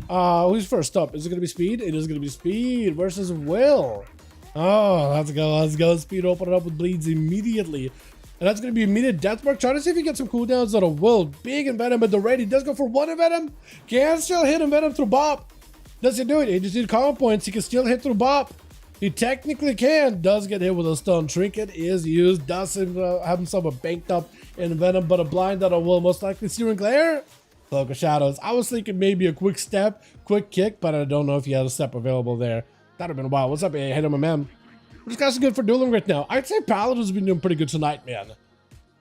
Who's first up? Is it gonna be Speed? It is gonna be Speed versus Will. Oh, let's go, let's go. Speed open it up with bleeds immediately. And that's gonna be immediate deathmark. Trying to see if he gets some cooldowns out of Will. Big Envenom at the ready. Does go for one Envenom. Can still hit Envenom through Bop. Does he do it? He just need combo points. He can still hit through Bop. He technically can. Does get hit with a stun. Trinket is used. Does have himself a banked up Envenom, but a blind out of Will. Most likely Searing Glare. Cloak of Shadows. I was thinking maybe a quick step, quick kick, but I don't know if he has a step available there. That'd have been a while. What's up, hey, hit him, man? This guy's good for dueling right now. I'd say Paladin's been doing pretty good tonight, man.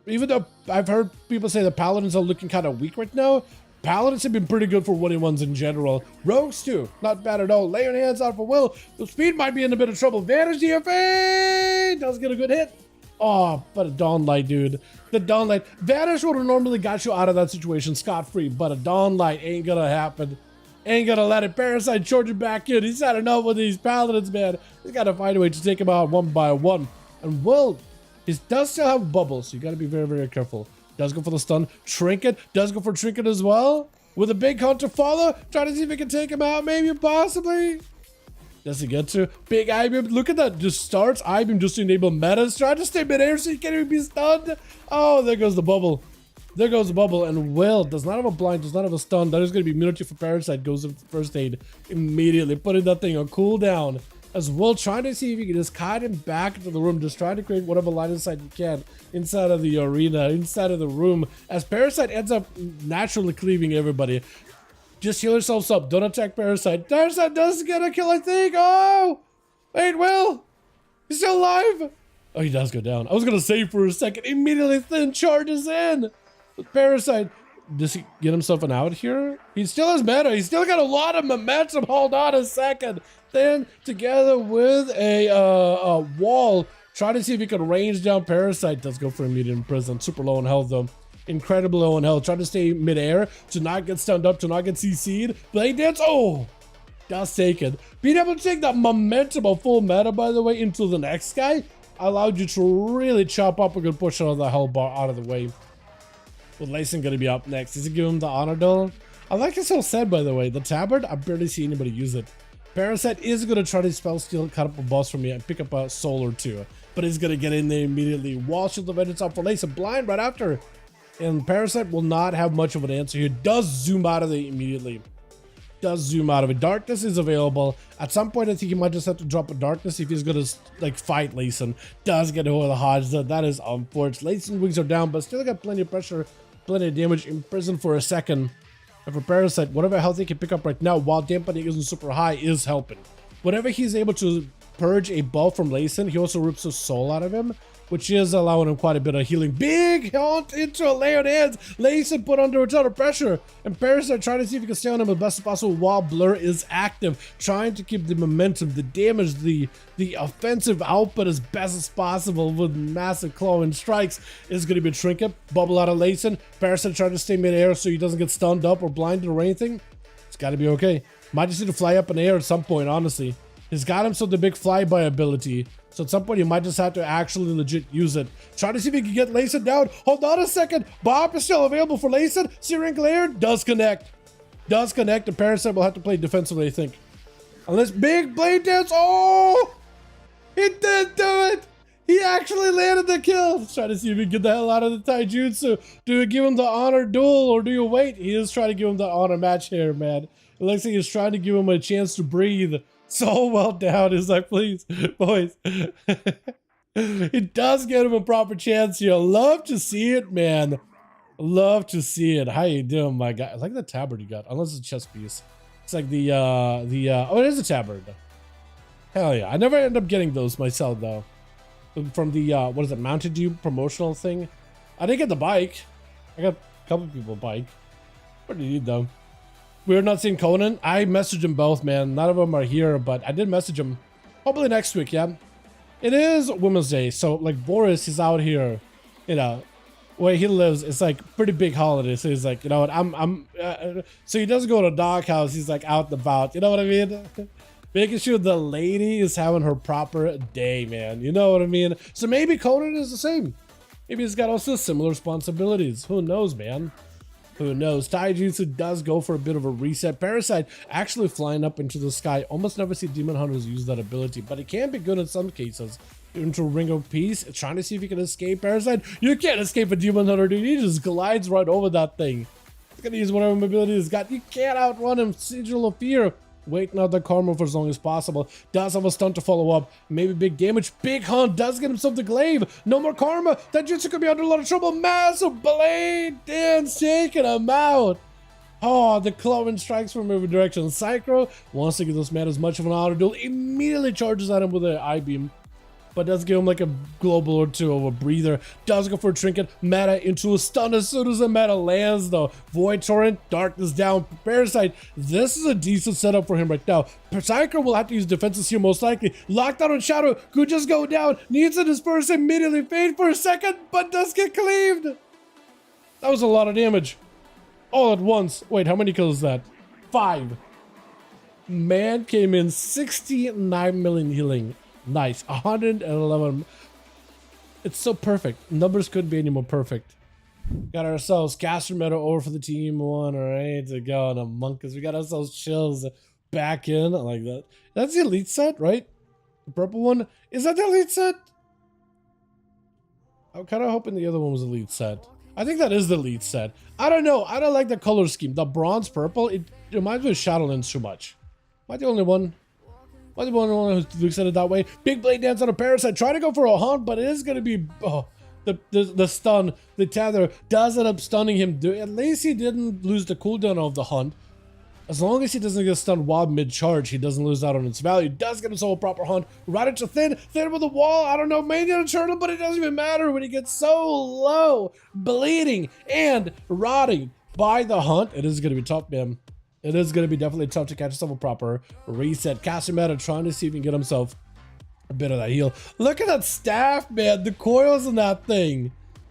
Even though I've heard people say the Paladins are looking kind of weak right now, Paladins have been pretty good for 1v1s in general. Rogues too, not bad at all. Laying hands out for Will. The Speed might be in a bit of trouble. Vanish DFA does get a good hit. Oh, but a Dawn Light, dude. The Dawn Light. Vanish would have normally got you out of that situation scot-free, but a Dawn Light ain't gonna happen. Ain't gonna let it. Parasite charge it back in. He's had enough with these Paladins, man. He's gotta find a way to take him out one by one. And Will, he does still have bubbles, so you gotta be very, very careful. Does go for the stun. Trinket does go for Trinket as well. With a big hunt to follow. Trying to see if he can take him out, maybe, possibly. Does he get to? Big I-beam. Look at that. Just starts I-beam just to enable metas. Trying to stay mid-air so he can't even be stunned. Oh, there goes the bubble. There goes the bubble. And Will does not have a blind, does not have a stun. That is going to be immunity for Parasite. Goes into first aid immediately. Putting that thing on cooldown. As Will trying to see if he can just kite him back into the room. Just trying to create whatever line of sight you can inside of the arena, inside of the room. As Parasite ends up naturally cleaving everybody. Just heal yourselves up. Don't attack Parasite. Parasite does get a kill, I think. Oh! Wait, Will! He's still alive! Oh, he does go down. I was gonna save for a second. Immediately Thin charges in! With Parasite. Does he get himself an out here? He still has meta. He's still got a lot of momentum. Hold on a second. Then, together with a wall, try to see if he can range down Parasite. Does go for immediate prison. Super low in health, though. Incredibly low in health. Trying to stay mid-air to not get stunned up, to not get CC'd. Blade dance. Oh! Does take it. Being able to take that momentum of full meta, by the way, into the next guy allowed you to really chop up a good push out of the hell bar out of the way. With Layson gonna be up next. Does he give him the honor duel? I like this whole set, by the way. The tabard, I barely see anybody use it. Parasite is gonna try to spell steal, cut up a boss from me, and pick up a soul or two. But he's gonna get in there immediately. Wall shield of vengeance up for Layson. Blind right after. And Parasite will not have much of an answer here. Does zoom out of it immediately. Does zoom out of it. Darkness is available. At some point, I think he might just have to drop a Darkness if he's gonna like fight Layson. Does get over the Hodge. That is unfortunate. Layson wings are down, but still got plenty of pressure, plenty of damage. Imprisoned for a second. And for Parasite, whatever health he can pick up right now while dampening isn't super high is helping. Whenever he's able to purge a buff from Layson, he also rips a soul out of him, which is allowing him quite a bit of healing. Big hunt into a layered hands. Layson put under a ton of pressure. And Parasite trying to see if he can stay on him as best as possible while Blur is active. Trying to keep the momentum, the damage, the offensive output as best as possible with massive clawing strikes. Is going to be a Trinket. Bubble out of Layson. Parasite trying to stay mid-air so he doesn't get stunned up or blinded or anything. It's got to be okay. Might just need to fly up in the air at some point, honestly. He's got himself the big flyby ability. So at some point, you might just have to actually legit use it. Try to see if you can get Layson down. Hold on a second. Bop is still available for Layson. Searing Glare does connect. Does connect. The Parasite will have to play defensively, I think. Unless big blade dance. Oh! He did do it! He actually landed the kill. Try to see if you can get the hell out of the taijutsu. Do you give him the honor duel or do you wait? He is trying to give him the honor match here, man. It looks like he's trying to give him a chance to breathe. So well down. He's like, please, boys. It does give him a proper chance here. Love to see it, man. Love to see it. How you doing, my guy? I like the tabard you got, unless it's a chest piece. It's like oh, it is a tabard. Hell yeah. I never end up getting those myself, though. From the, what is it, Mountain Dew promotional thing? I didn't get the bike. I got a couple people bike. What do you need, though? We're not seeing Conan. I messaged them both, man. None of them are here, but I did message them. Hopefully next week, yeah. It is Women's Day, so like Boris is out here, you know, where he lives. It's like pretty big holiday, so he's like, you know what, so he doesn't go to doghouse. He's like out and about, you know what I mean? Making sure the lady is having her proper day, man. You know what I mean? So maybe Conan is the same. Maybe he's got also similar responsibilities. Who knows, man? Who knows? Taijutsu does go for a bit of a reset. Parasite actually flying up into the sky. Almost never see Demon Hunters use that ability, but it can be good in some cases. Into Ring of Peace, trying to see if you can escape Parasite. You can't escape a Demon Hunter, dude. He just glides right over that thing. He's gonna use whatever mobility he's got. You can't outrun him. Sigil of Fear. Waiting out the karma for as long as possible. Does have a stunt to follow up. Maybe big damage. Big Hunt does get himself the glaive. No more karma. That Jutsu could be under a lot of trouble. Massive blade dance taking him out. Oh, the clawing strikes from every direction. Psycho wants to give this man as much of an auto duel. Immediately charges at him with an I-beam. But does give him like a global or two of a breather. Does go for a trinket. Meta into a stun as soon as the meta lands though. Void Torrent, darkness down. Parasite, this is a decent setup for him right now. Psycho will have to use defenses here most likely. Lockdown on Shadow could just go down. Needs to disperse immediately. Fade for a second, but does get cleaved. That was a lot of damage. All at once. Wait, how many kills is that? 5. Man came in 69 million healing. Nice. 111. It's so perfect. Numbers couldn't be any more perfect. Got ourselves caster meta over for the team 1. Alright, to go on Among Us. We got ourselves chills back in. I like that. That's the elite set, right? The purple one. Is that the elite set? I'm kind of hoping the other one was elite set. I think that is the elite set. I don't know. I don't like the color scheme. The bronze purple, it reminds me of Shadowlands too much. Am I the only one? Am I the only one who looks at it that way? Big blade dance on a Parasite. Trying to go for a hunt, but it is going to be... Oh, the stun, the tether does end up stunning him. At least he didn't lose the cooldown of the hunt. As long as he doesn't get stunned while mid-charge, he doesn't lose out on its value. Does get himself a proper hunt. Right into Thin with the wall. I don't know, maybe on a turtle, but it doesn't even matter when he gets so low. Bleeding and rotting by the hunt. It is going to be tough, man. It is going to be definitely tough to catch himself a proper reset. Caster meta trying to see if he can get himself a bit of that heal. Look at that staff, man. The coils in that thing.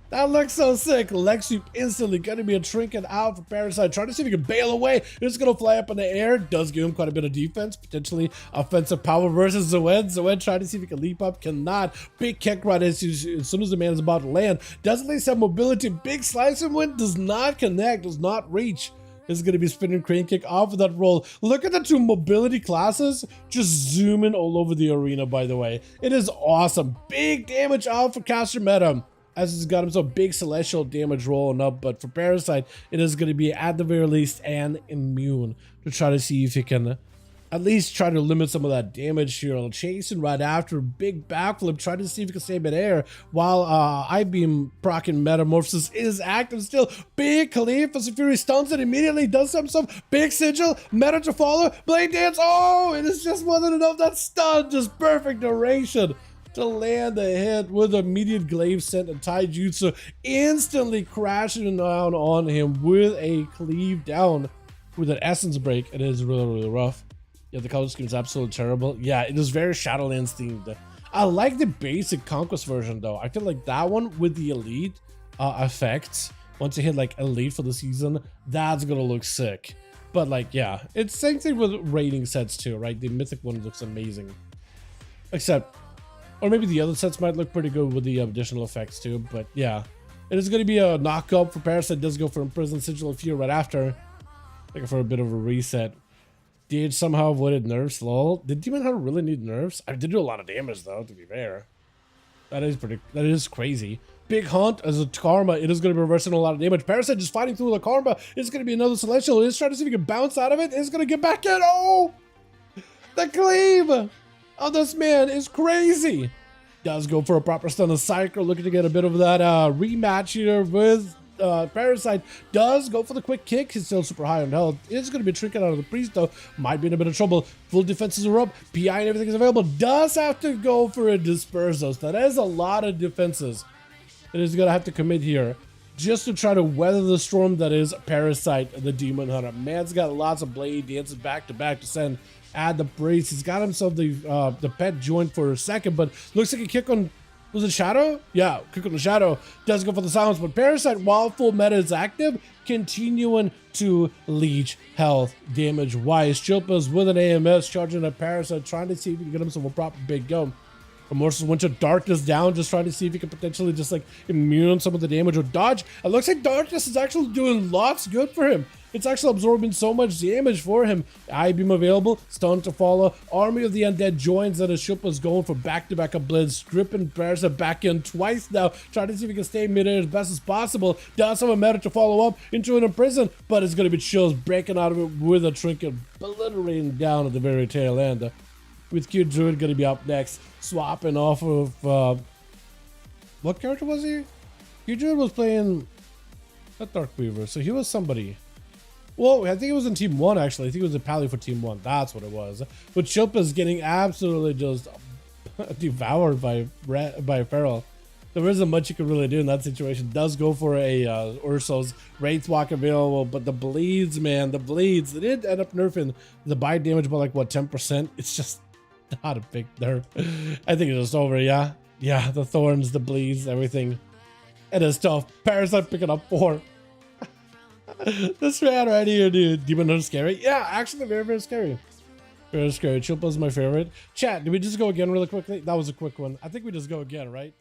That looks so sick. Leg sweep instantly going to be a trinket out for Parasite. Trying to see if he can bail away. It's going to fly up in the air. Does give him quite a bit of defense. Potentially offensive power versus Zoed. Zoed trying to see if he can leap up. Cannot. Big kick right as soon as the man is about to land. Does at least have mobility. Big slice and win. Does not connect. Does not reach. Is going to be spinning crane kick off of that roll. Look at the 2 mobility classes just zooming all over the arena, by the way. It is awesome. Big damage out for caster meta, as he's got himself big celestial damage rolling up. But for Parasite, it is going to be at the very least an immune to try to see if he can at least try to limit some of that damage here. Chasing right after, big backflip, trying to see if he can stay mid-air while I-beam proccing Metamorphosis is active still. Big Khalif as Fury stuns it immediately, does himself big sigil, meta to follow, blade dance. Oh, it is just wasn't enough. That stun, just perfect duration to land the hit with immediate glaive sent, and Taijutsu instantly crashing down on him with a cleave down with an essence break. It is really, really rough. Yeah, the color scheme is absolutely terrible. Yeah, it is very Shadowlands themed. I like the basic Conquest version though. I feel like that one with the elite effects, once you hit like elite for the season, that's gonna look sick. But like, yeah, it's same thing with rating sets too, right? The mythic one looks amazing. Except, or maybe the other sets might look pretty good with the additional effects too. But yeah, it is gonna be a knockup for Parasite. Does go for Imprisoned Sigil of Fear right after. Looking for a bit of a reset. Did somehow avoided nerfs, lol. Did Demon Hunter really need nerfs? I did do a lot of damage though, to be fair. That is crazy. Big Hunt as a karma, it is going to be reversing a lot of damage. Parasite just fighting through the karma. It's going to be another celestial. It's trying to see if he can bounce out of it. It's going to get back in. Oh! The cleave of this man is crazy. Does go for a proper stun of Psycho, looking to get a bit of that rematch here with Parasite. Does go for the quick kick. He's still super high on health. It's going to be trinket out of the priest though. Might be in a bit of trouble. Full defenses are up. PI and everything is available. Does have to go for a disperse though. So that is a lot of defenses that he's going to have to commit here just to try to weather the storm that is Parasite, the Demon Hunter. Man's got lots of blade dances back to back to send. Add the brace. He's got himself the pet joint for a second, but looks like a kick on... Was it Shadow? Yeah, kick on the Shadow. Does go for the silence, but Parasite, while full meta is active, continuing to leech health damage-wise. Chilpa's with an AMS, charging a Parasite, trying to see if he can get himself a proper big go. Remorseless Winter Darkness down, just trying to see if he can potentially just like immune some of the damage with dodge. It looks like Darkness is actually doing lots good for him. It's actually absorbing so much damage for him. Eye Beam available, Stun to follow. Army of the Undead joins that his ship was going for back-to-back blitz. Stripping Parasite back in twice now, trying to see if he can stay mid-air as best as possible. Does have a meta to follow up into an imprison, but it's going to be Chills breaking out of it with a trinket, obliterating down at the very tail end. With Q Druid going to be up next, swapping off of, what character was he? Q Druid was playing a Dark Weaver, so he was somebody. Well, I think it was in Team 1, actually. I think it was a Pally for Team 1. That's what it was. But Shilpa's getting absolutely just devoured by Feral. There isn't much you can really do in that situation. Does go for a Urso's Wraith Walk available, but the bleeds, man, the bleeds. They did end up nerfing the bite damage by like, what, 10%? It's just not a big nerf. I think it's just over, yeah. Yeah, the thorns, the bleeds, everything. It is tough. Parasite picking up 4. This man right here, dude. Demon Hunter scary? Yeah, actually very, very scary. Very scary. Chilpa's my favorite. Chat, did we just go again really quickly? That was a quick one. I think we just go again, right?